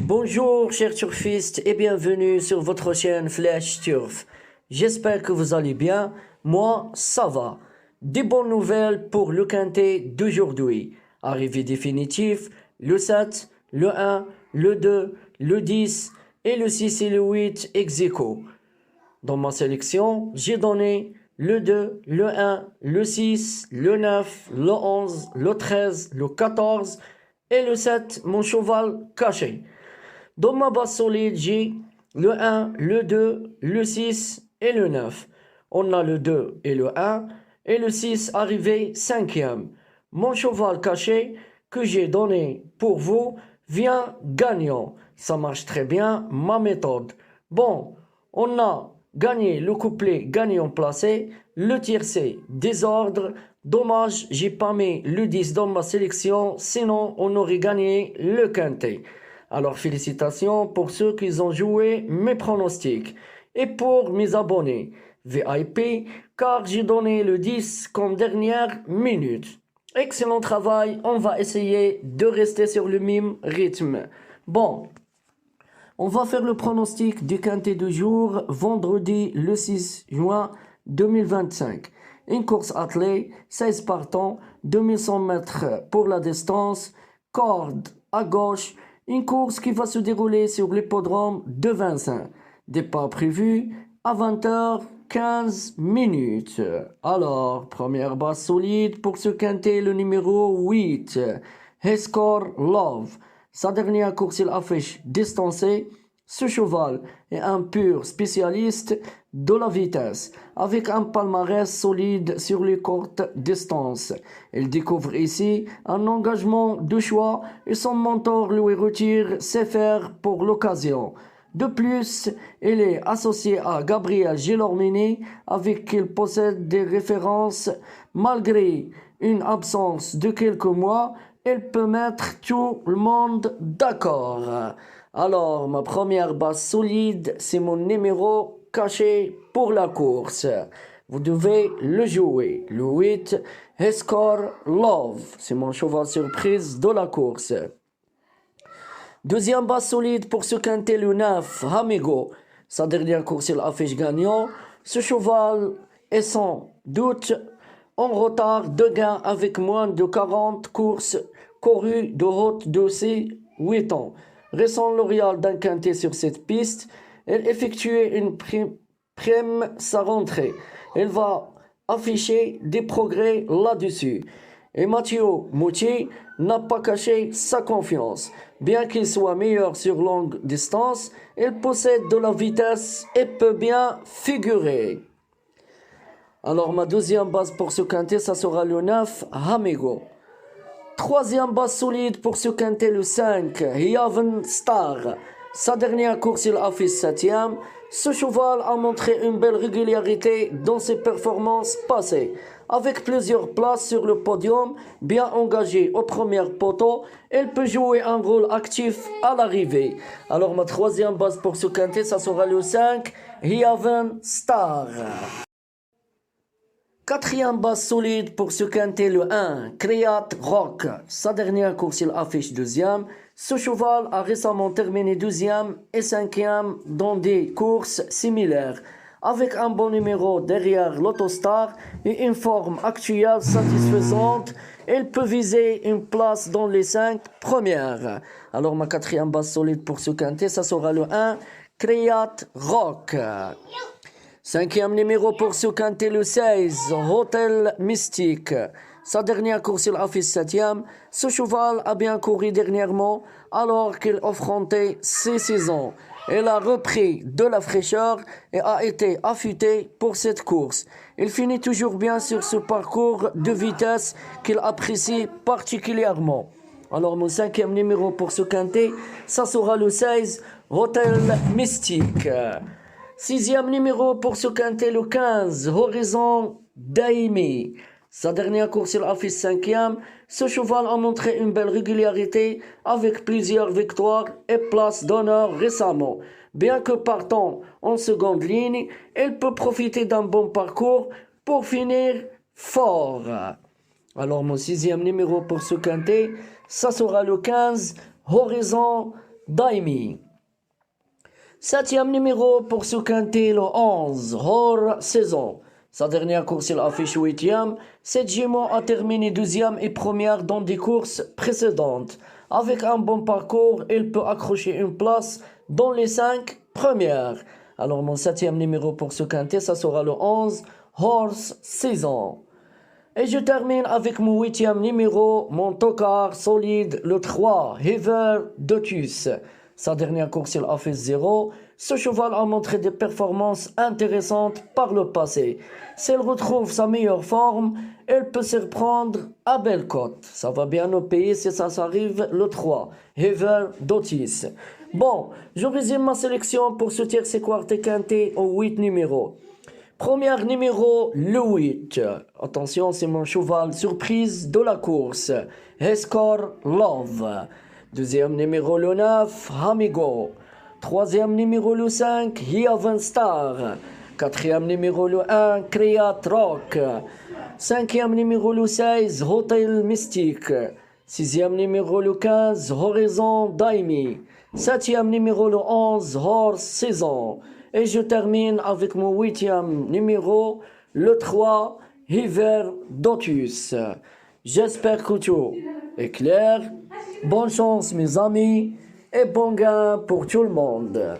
Bonjour chers turfistes et bienvenue sur votre chaîne Flash Turf. J'espère que vous allez bien, moi ça va. Des bonnes nouvelles pour le quintet d'aujourd'hui. Arrivée définitive, le 7, le 1, le 2, le 10 et le 6 et le 8 ex aequo. Dans ma sélection, j'ai donné le 2, le 1, le 6, le 9, le 11, le 13, le 14 et le 7, mon cheval caché. Dans ma base solide, j'ai le 1, le 2, le 6 et le 9. On a le 2 et le 1 et le 6 arrivé 5e. Mon cheval caché que j'ai donné pour vous vient gagnant. Ça marche très bien, ma méthode. Bon, on a gagné le couplet gagnant placé, le tiercé désordre. Dommage, j'ai pas mis le 10 dans ma sélection, sinon on aurait gagné le quintet. Alors félicitations pour ceux qui ont joué mes pronostics. Et pour mes abonnés VIP, car j'ai donné le 10 comme dernière minute. Excellent travail, on va essayer de rester sur le même rythme. Bon, on va faire le pronostic du quintet du jour, vendredi le 6 juin 2025. Une course attelée, 16 partants, 2100 mètres pour la distance, corde à gauche, une course qui va se dérouler sur l'hippodrome de Vincennes. Départ prévu à 20h15 minutes. Alors, première base solide pour ce quintet, le numéro 8, Escort Love. Sa dernière course, il affiche distancé. Ce cheval est un pur spécialiste de la vitesse, avec un palmarès solide sur les courtes distances. Il découvre ici un engagement de choix et son mentor lui retire ses fers pour l'occasion. De plus, il est associé à Gabriel Gilormini, avec qui il possède des références. Malgré une absence de quelques mois, il peut mettre tout le monde d'accord. Alors, ma première base solide, c'est mon numéro caché pour la course. Vous devez le jouer. Le 8, Escort Love. C'est mon cheval surprise de la course. Deuxième base solide pour ce quintet, le 9, Amigo. Sa dernière course, il affiche gagnant. Ce cheval est sans doute en retard de gain avec moins de 40 courses courues de haute de ses 8 ans. Récent lauréat d'un quintet sur cette piste, elle effectuait une prime sa rentrée. Elle va afficher des progrès là-dessus. Et Mathieu Moutier n'a pas caché sa confiance. Bien qu'il soit meilleur sur longue distance, il possède de la vitesse et peut bien figurer. Alors ma deuxième base pour ce quintet, ça sera le 9, Amigo. Troisième base solide pour ce quintet, le 5, Yaven Star. Sa dernière course, il affiche 7e. Ce cheval a montré une belle régularité dans ses performances passées. Avec plusieurs places sur le podium, bien engagé au premier poteau, il peut jouer un rôle actif à l'arrivée. Alors ma troisième base pour ce quintet, ça sera le 5, Yaven Star. Quatrième base solide pour ce quintet, le 1, Create Rock. Sa dernière course, il affiche 2e. Ce cheval a récemment terminé 2e et 5e dans des courses similaires. Avec un bon numéro derrière l'Autostar et une forme actuelle satisfaisante, il peut viser une place dans les 5 premières. Alors ma quatrième base solide pour ce quintet, ça sera le 1, Create Rock. Cinquième numéro pour ce quintet, le 16, Hotel Mystique. Sa dernière course, il affiche 7e. Ce cheval a bien couru dernièrement alors qu'il affrontait ses saisons. Il a repris de la fraîcheur et a été affûté pour cette course. Il finit toujours bien sur ce parcours de vitesse qu'il apprécie particulièrement. Alors mon cinquième numéro pour ce quintet, ça sera le 16, Hotel Mystique. Sixième numéro pour ce quintet, le 15, Horizon Daimi. Sa dernière course, il affiche 5e. Ce cheval a montré une belle régularité avec plusieurs victoires et places d'honneur récemment. Bien que partant en seconde ligne, il peut profiter d'un bon parcours pour finir fort. Alors mon sixième numéro pour ce quintet, ça sera le 15, Horizon Daimi. Septième numéro pour ce quintet, le 11, hors saison. Sa dernière course, il affiche huitième. Cette jument a terminé deuxième et première dans des courses précédentes. Avec un bon parcours, il peut accrocher une place dans les 5 premières. Alors mon septième numéro pour ce quintet, ça sera le 11, horse saison. Et je termine avec mon huitième numéro, mon tocard solide, le 3, Hever Dotus. Sa dernière course, il a fait 0. Ce cheval a montré des performances intéressantes par le passé. S'il retrouve sa meilleure forme, il peut se reprendre à belle cote. Ça va bien au pays si ça s'arrive le 3, Hever Dotus. Bon, je résume ma sélection pour ce tiercé quartet quintet aux 8 numéros. Premier numéro, le 8. Attention, c'est mon cheval surprise de la course. Escort Love. Deuxième numéro, le 9, Amigo. Troisième numéro, le 5, Heaven Star. Quatrième numéro, le 1, Creat Rock. Cinquième numéro, le 16, Hotel Mystique. Sixième numéro, le 15, Horizon Daimi. Septième numéro, le 11, Horse Saison. Et je termine avec mon huitième numéro, le 3, Hiver Dotus. J'espère que tout est clair. Bonne chance mes amis et bon gain pour tout le monde.